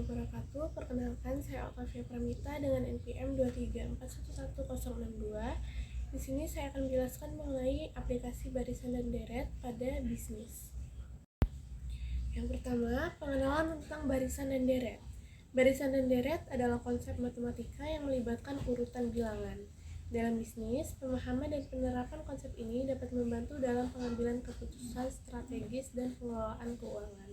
wabarakatuh. Perkenalkan, saya Octavia Pramita dengan NPM 234111062. Di sini saya akan menjelaskan mengenai aplikasi barisan dan deret pada bisnis. Yang pertama, pengenalan tentang barisan dan deret. Barisan dan deret adalah konsep matematika yang melibatkan urutan bilangan. Dalam bisnis, pemahaman dan penerapan konsep ini dapat membantu dalam pengambilan keputusan strategis dan pengelolaan keuangan.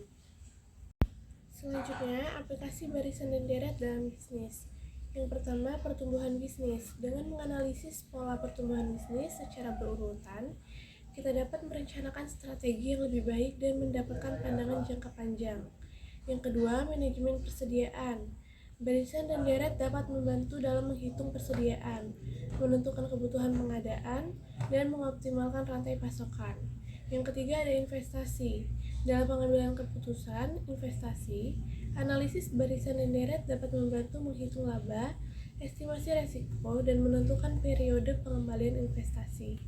Selanjutnya, aplikasi barisan dan deret dalam bisnis. Yang pertama, pertumbuhan bisnis. Dengan menganalisis pola pertumbuhan bisnis secara berurutan, kita dapat merencanakan strategi yang lebih baik dan mendapatkan pandangan jangka panjang. Yang kedua, manajemen persediaan. Barisan dan deret dapat membantu dalam menghitung persediaan, menentukan kebutuhan pengadaan, dan mengoptimalkan rantai pasokan. Yang ketiga ada investasi. Dalam pengambilan keputusan investasi, analisis barisan dan deret dapat membantu menghitung laba, estimasi resiko, dan menentukan periode pengembalian investasi.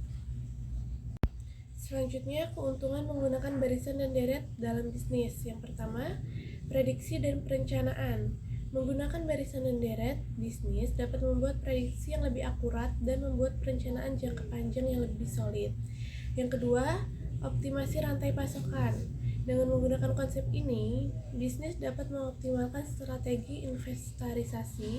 Selanjutnya, keuntungan menggunakan barisan dan deret dalam bisnis. Yang pertama, prediksi dan perencanaan. Menggunakan barisan dan deret, bisnis dapat membuat prediksi yang lebih akurat dan membuat perencanaan jangka panjang yang lebih solid. Yang kedua, optimasi rantai pasokan. Dengan menggunakan konsep ini, bisnis dapat mengoptimalkan strategi inventarisasi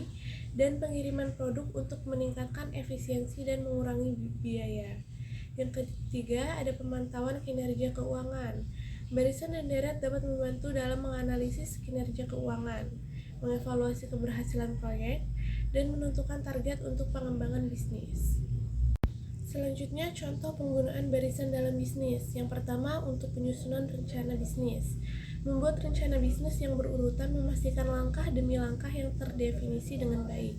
dan pengiriman produk untuk meningkatkan efisiensi dan mengurangi biaya. Yang ketiga, ada pemantauan kinerja keuangan. Barisan dan deret dapat membantu dalam menganalisis kinerja keuangan, mengevaluasi keberhasilan proyek, dan menentukan target untuk pengembangan bisnis. Selanjutnya, contoh penggunaan barisan dalam bisnis. Yang pertama, untuk penyusunan rencana bisnis. Membuat rencana bisnis yang berurutan memastikan langkah demi langkah yang terdefinisi dengan baik.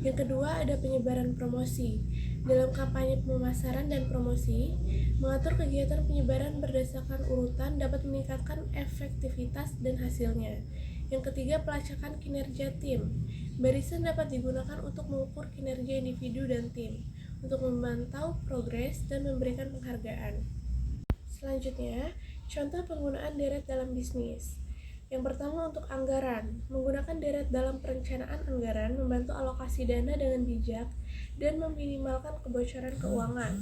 Yang kedua, ada penyebaran promosi. Dalam kampanye pemasaran dan promosi, mengatur kegiatan penyebaran berdasarkan urutan dapat meningkatkan efektivitas dan hasilnya. Yang ketiga, pelacakan kinerja tim. Barisan dapat digunakan untuk mengukur kinerja individu dan tim, untuk memantau progres dan memberikan penghargaan. Selanjutnya, contoh penggunaan deret dalam bisnis. Yang pertama, untuk anggaran. Menggunakan deret dalam perencanaan anggaran membantu alokasi dana dengan bijak dan meminimalkan kebocoran keuangan.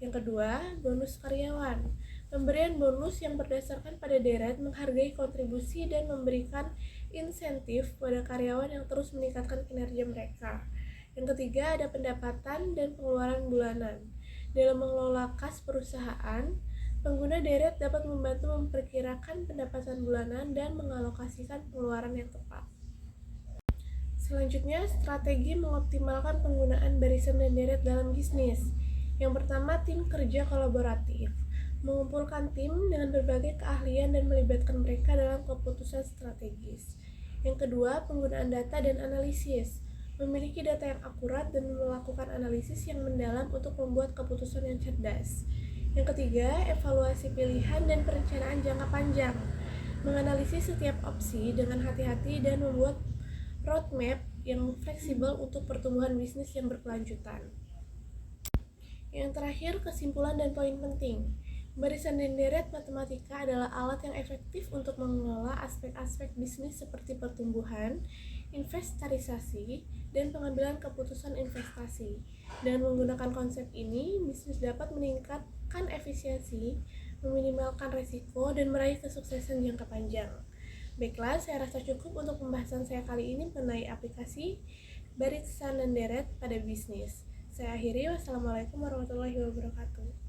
Yang kedua, bonus karyawan. Pemberian bonus yang berdasarkan pada deret menghargai kontribusi dan memberikan insentif pada karyawan yang terus meningkatkan kinerja mereka. Yang ketiga, ada pendapatan dan pengeluaran bulanan. Dalam mengelola kas perusahaan, pengguna deret dapat membantu memperkirakan pendapatan bulanan dan mengalokasikan pengeluaran yang tepat. Selanjutnya, strategi mengoptimalkan penggunaan barisan dan deret dalam bisnis. Yang pertama, tim kerja kolaboratif. Mengumpulkan tim dengan berbagai keahlian dan melibatkan mereka dalam keputusan strategis. Yang kedua, penggunaan data dan analisis. Memiliki data yang akurat dan melakukan analisis yang mendalam untuk membuat keputusan yang cerdas. Yang ketiga, evaluasi pilihan dan perencanaan jangka panjang. Menganalisis setiap opsi dengan hati-hati dan membuat roadmap yang fleksibel untuk pertumbuhan bisnis yang berkelanjutan. Yang terakhir, kesimpulan dan poin penting. Barisan dan deret matematika adalah alat yang efektif untuk mengelola aspek-aspek bisnis seperti pertumbuhan, inventarisasi, dan pengambilan keputusan investasi. Dengan menggunakan konsep ini, bisnis dapat meningkatkan efisiensi, meminimalkan risiko, dan meraih kesuksesan jangka panjang. Baiklah, saya rasa cukup untuk pembahasan saya kali ini mengenai aplikasi barisan dan deret pada bisnis. Saya akhiri, wassalamualaikum warahmatullahi wabarakatuh.